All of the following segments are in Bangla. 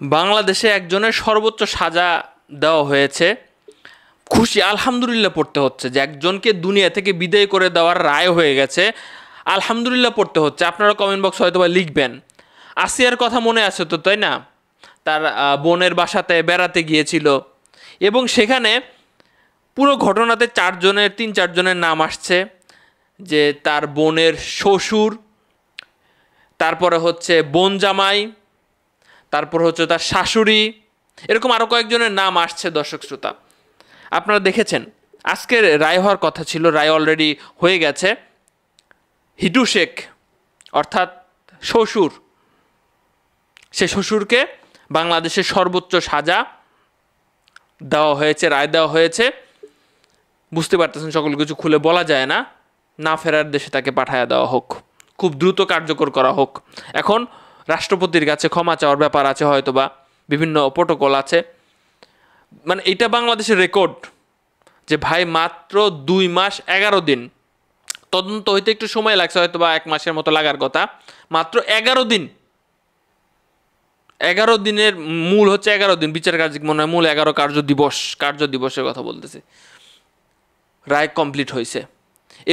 বাংলাদেশে একজনের সর্বোচ্চ সাজা দেওয়া হয়েছে। খুশি আলহামদুলিল্লাহ পড়তে হচ্ছে যে একজনকে দুনিয়া থেকে বিদায় করে দেওয়ার রায় হয়ে গেছে, আলহামদুলিল্লাহ পড়তে হচ্ছে। আপনারা কমেন্ট বক্স হয়তো বা লিখবেন। আসিয়ার কথা মনে আছে তো, তাই না? তার বোনের বাসাতে বেড়াতে গিয়েছিল এবং সেখানে পুরো ঘটনাতে তিন চারজনের নাম আসছে, যে তার বোনের শ্বশুর, তারপরে হচ্ছে বোন জামাই, তারপর হচ্ছে তার শাশুড়ি, এরকম আরও কয়েকজনের নাম আসছে। দর্শক শ্রোতা, আপনারা দেখেছেন আজকের রায় হওয়ার কথা ছিল, রায় অলরেডি হয়ে গেছে। হিটু শেখ অর্থাৎ শ্বশুর, সে শ্বশুরকে বাংলাদেশের সর্বোচ্চ সাজা দেওয়া হয়েছে, রায় দেওয়া হয়েছে। বুঝতে পারতেছেন সকল কিছু খুলে বলা যায় না, না ফেরার দেশে তাকে পাঠায়া দেওয়া হোক, খুব দ্রুত কার্যকর করা হোক। এখন রাষ্ট্রপতির কাছে ক্ষমা চাওয়ার ব্যাপার আছে, হয়তোবা বিভিন্ন প্রোটোকল আছে। মানে এটা বাংলাদেশের রেকর্ড যে ভাই মাত্র 2 মাস 11 দিন, তদন্ত হইতে একটু সময় লাগছে, হয়তো বা 1 মাসের মতো লাগার কথা, মাত্র 11 দিন। 11 দিনের মূল হচ্ছে 11 দিন, বিচার কার্যিক মনে হয় মূল 11 কার্য দিবসের কথা বলতেছে, রায় কমপ্লিট হয়েছে।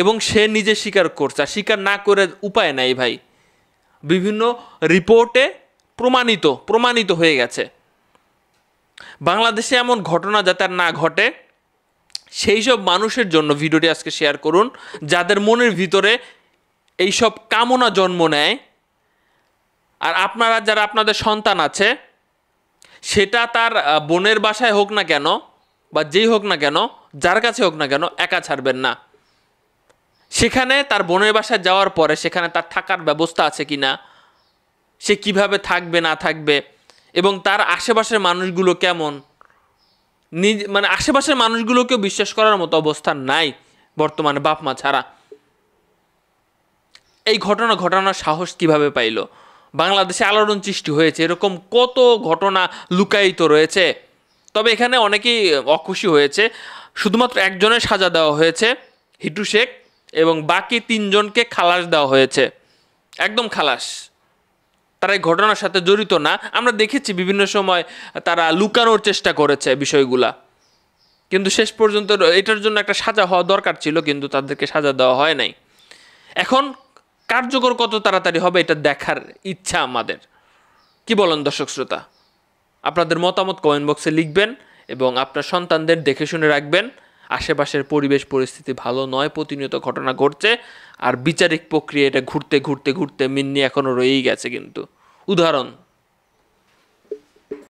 এবং সে নিজে স্বীকার করছে, আর স্বীকার না করে উপায় নাই ভাই, বিভিন্ন রিপোর্টে প্রমাণিত হয়ে গেছে। বাংলাদেশে এমন ঘটনা যাতে আর না ঘটে, সেই সব মানুষের জন্য ভিডিওটি আজকে শেয়ার করুন, যাদের মনের ভিতরে এইসব কামনা জন্ম নেয়। আর আপনারা যারা আপনাদের সন্তান আছে, সেটা তার বোনের বাসায় হোক না কেন বা যেই হোক না কেন, যার কাছে হোক না কেন, একা ছাড়বেন না। সেখানে তার বোনের বাসায় যাওয়ার পরে সেখানে তার থাকার ব্যবস্থা আছে কি না, সে কিভাবে থাকবে না থাকবে, এবং তার আশেপাশের মানুষগুলো কেমন, মানে আশেপাশের মানুষগুলোকেও বিশ্বাস করার মতো অবস্থা নাই বর্তমানে বাপ মা ছাড়া। এই ঘটনা ঘটানোর সাহস কিভাবে পাইল? বাংলাদেশে আলোড়ন সৃষ্টি হয়েছে, এরকম কত ঘটনা লুকায়িত রয়েছে। তবে এখানে অনেকেই অখুশি হয়েছে। শুধুমাত্র একজনের সাজা দেওয়া হয়েছে, হিটু শেখ, এবং বাকি 3 জনকে খালাস দেওয়া হয়েছে, একদম খালাস। তারা এই ঘটনার সাথে জড়িত না। আমরা দেখেছি বিভিন্ন সময় তারা লুকানোর চেষ্টা করেছে বিষয়গুলা, কিন্তু শেষ পর্যন্ত এটার জন্য একটা সাজা হওয়া দরকার ছিল, কিন্তু তাদেরকে সাজা দেওয়া হয় নাই। এখন কার্যকর কত তাড়াতাড়ি হবে এটা দেখার ইচ্ছা আমাদের। কি বলেন দর্শক শ্রোতা? আপনাদের মতামত কমেন্ট বক্সে লিখবেন এবং আপনার সন্তানদের দেখে শুনে রাখবেন। আশেপাশের পরিবেশ পরিস্থিতি ভালো নয়, প্রতিনিয়ত ঘটনা ঘটছে, আর বিচারিক প্রক্রিয়া এটা ঘুরতে ঘুরতে ঘুরতে মিন্নি এখনও রয়েই গেছে। কিন্তু উদাহরণ